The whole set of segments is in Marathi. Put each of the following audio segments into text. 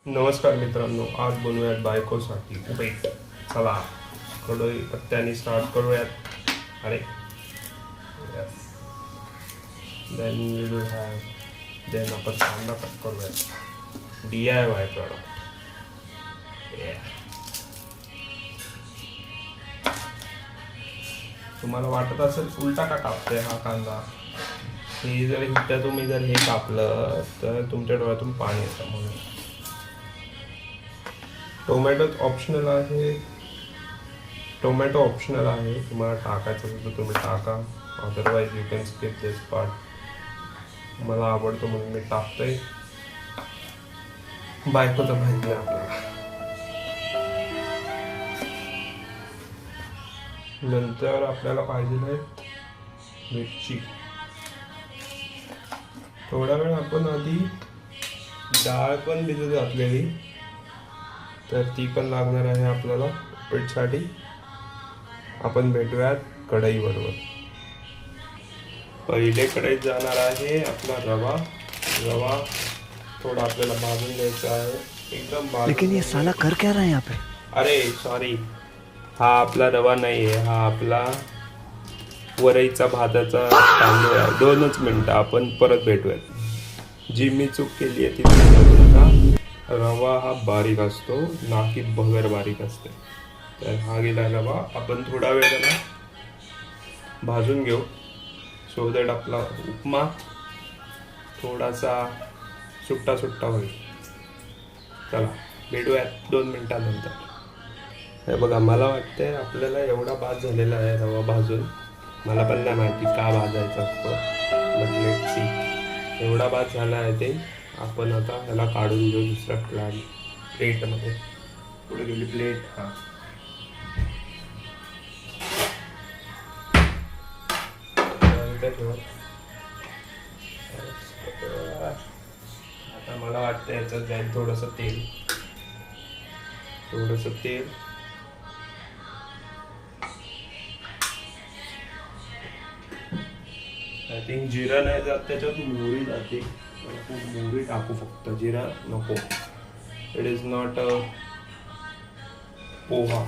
नमस्कार मित्रांनो, आज बनवूयात बायकोसाठी उपीट. चला कढई पत्त्याने स्टार्ट करूयात. अरे yes, then we will have, then आपण कांदा कट करूयात. DIY product. तुम्हाला वाटत असेल उलटा का कापतोय हा कांदा, हे जर इथं तुम्ही जर हे कापलं तर तुमच्या डोळ्यातून पाणी येतं. म्हणून टोमॅटो ऑप्शनल आहे. तुम्हाला टाकायचं असेल तर तुम्ही टाका, otherwise you can skip this part. मला आवडतो म्हणून मी टाकतोय. बायकोचं पाहिजे आपल्याला. नंतर आपल्याला पाहिजे आहे मिरची. थोडा वेळ आपण आधी डाळ पण भिजत घातलेली, तर ती पण लागणार आहे आपल्याला उपीटसाठी. आपण भेटूयात कढईबरोबर. पहिले कढईत जाणार आहे आपला रवा. रवा थोडा आपल्याला भाजून घ्यायचा आहे, एकदम भाजून. लेकिन ये साला कर क्या रहा है यहाँ पे? अरे सॉरी, हा आपला रवा नाही आहे, हा आपला वरईचा भाताचा तांदूळ आहे. 2च मिनटं, आपण परत भेटूयात. जी मी चूक केली आहे ती करू नका. रवा हा बारीक असतो, ना की भगर बारीक असते. तर हा गेला रवा. आपण थोडा वेळ त्याला भाजून घेऊ, सो दॅट आपला उपमा थोडासा सुट्टा सुट्टा होईल. चला भेटूयात 2 मिनिटांनंतर. हे बघा, मला वाटतंय आपल्याला एवढा भात झालेला आहे रवा भाजून. मला पण नाही माहिती का भाजायचा असतो, बट लेट सी. एवढा भात झाला आहे ते. आपण आता ह्याला काढून घेऊ दुसऱ्या प्लेटमध्ये. पुढे गेली प्लेट. हा, आता मला वाटतं याच्यात जाईल थोडंसं तेल. आय थिंक जिरा नाही जात त्याच्यात, मोहरी जाते. मोहरी टाकू फक्त, जिरा नको. It is not a poha.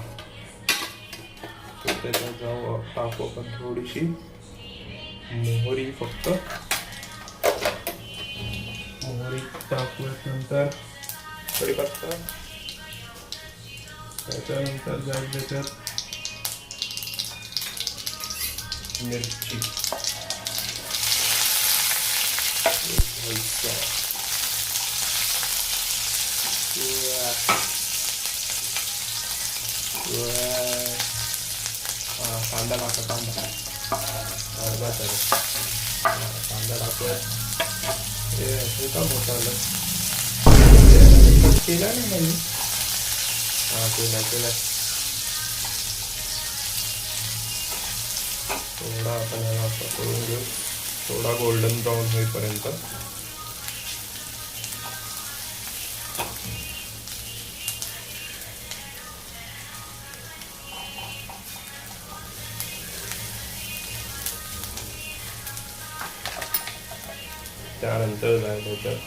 त्याच्यात जाऊ टाकू आपण थोडीशी मोहरी फक्त. मोहरी टाकल्यानंतर कढीपत्ता, त्याच्यानंतर जाईल त्याच्यात मिरची. कांदा टाका, कांदा टाकूया. हे का मोठं आलं केला नाही पाहिजे. हा, केला. थोडा आपण ह्याला असं करून घेऊ, थोडा गोल्डन ब्राऊन होईपर्यंत. त्यानंतर जाईल त्याच्यात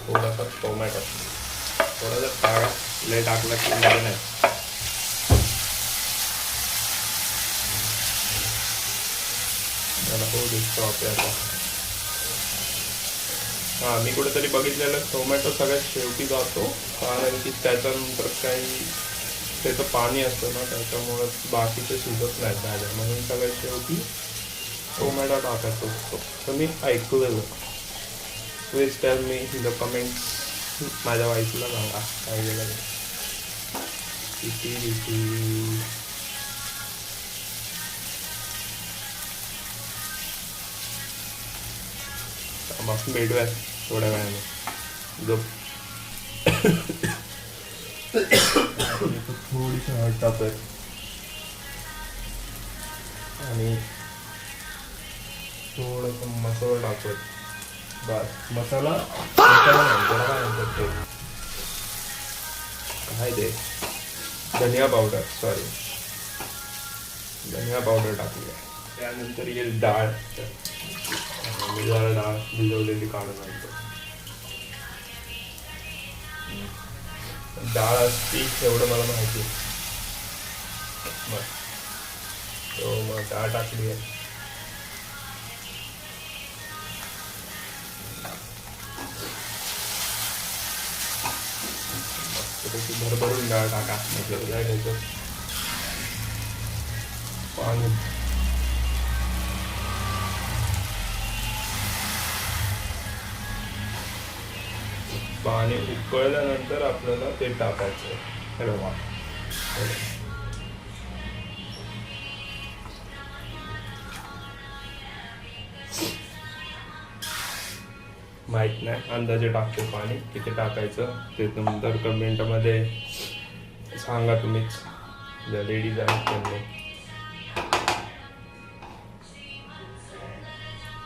थोडासा टोमॅटो. थोडासा टाळा लय टाकला की मध्ये नाही. त्याला हो दिसतो आपल्याला. मी कुठेतरी बघितलेलं टोमॅटो सगळ्यात शेवटी जातो, कारण की त्याच्यानंतर काही त्याचं पाणी असतं ना, त्याच्यामुळं बाकीचं शिजत नाही भाज्या. म्हणून सगळ्यात शेवटी टोमॅटो टाकायचा असतो. तर मी ऐकलेलं. Please tell me in the comments. माझ्या वाईफला सांगा काय गेलं किती. मग भेटूयात थोड्या वेळाने. थोडीशी हळद टाकूया आणि थोडंसं मसाला टाकूया. बस, मसाला काय ते धनिया पावडर टाकूया. त्यानंतर येईल डाळ. मी जरा डाळ भिजवलेली काढून आणतो. डाळ असती एवढं मला माहिती आहे. मग डाळ टाकली आहे. मस्तपैकी भरभरून डाळ टाका. म्हणजे काय घ्यायचं पाणी. पाणी उकळल्यानंतर आपल्याला ते टाकायचं. हे बघा माहित नाही, अंदाजे टाकतो पाणी किती टाकायचं ते. नंतर कमेंटमध्ये सांगा तुम्हीच, ज्या लेडीज आहेत त्यांनी.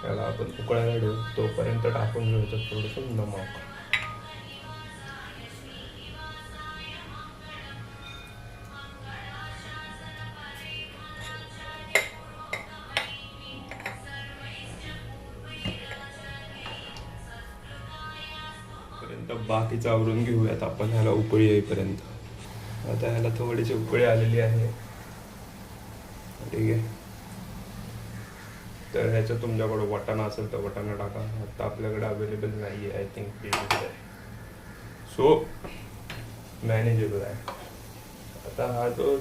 त्याला आपण उकळायला ठेवू तोपर्यंत टाकून घ्यायचं थोडंसं नमक. बाकीचं आवरून घेऊयात आपण ह्याला उकळी येईपर्यंत. आता ह्याला थोडीशी उकळी आलेली आहे. ठीक आहे, तर ह्याचं तुमच्याकडे वाटाणा असेल तर वाटाणा टाका. आता आपल्याकडे अवेलेबल नाही आहे. आय थिंक सो मॅनेजेबल आहे. आता हा जो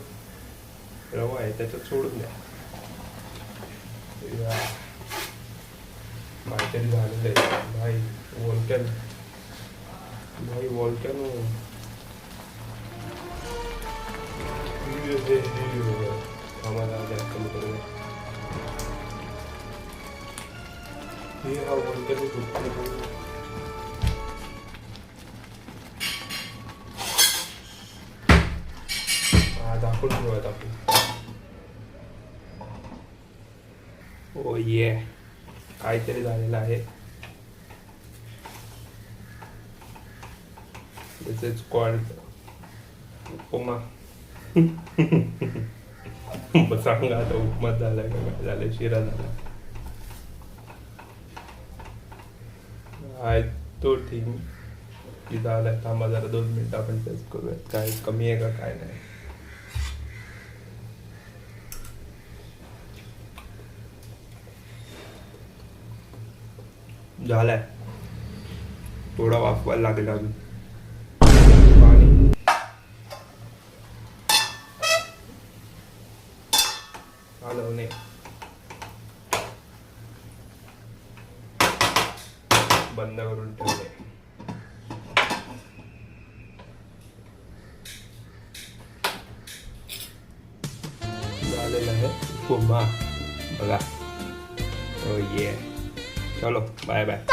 रवा आहे त्याच्यात सोडून द्या. काहीतरी झालेलं आहे भाई. वॉल्कॅनो आम्हाला जास्त बरोबर हे हा वॉल्कॅनो दाखवून घेऊयात आपण. हो ये काहीतरी झालेलं आहे. This is called उपमा. सांगा आता उपमा झालाय का काय झालं, शिरा झाला आहे तो ठीक की झालाय. थांबा जरा 2 मिनिटं आपण टेस्ट करूयात काय कमी आहे का काय नाही. झालाय, थोडा वाफवायला लागेल अजून. हलवणे बंद करून ठेवले. झालेलं आहे उपमा बघा. हो ये चलो बाय बाय.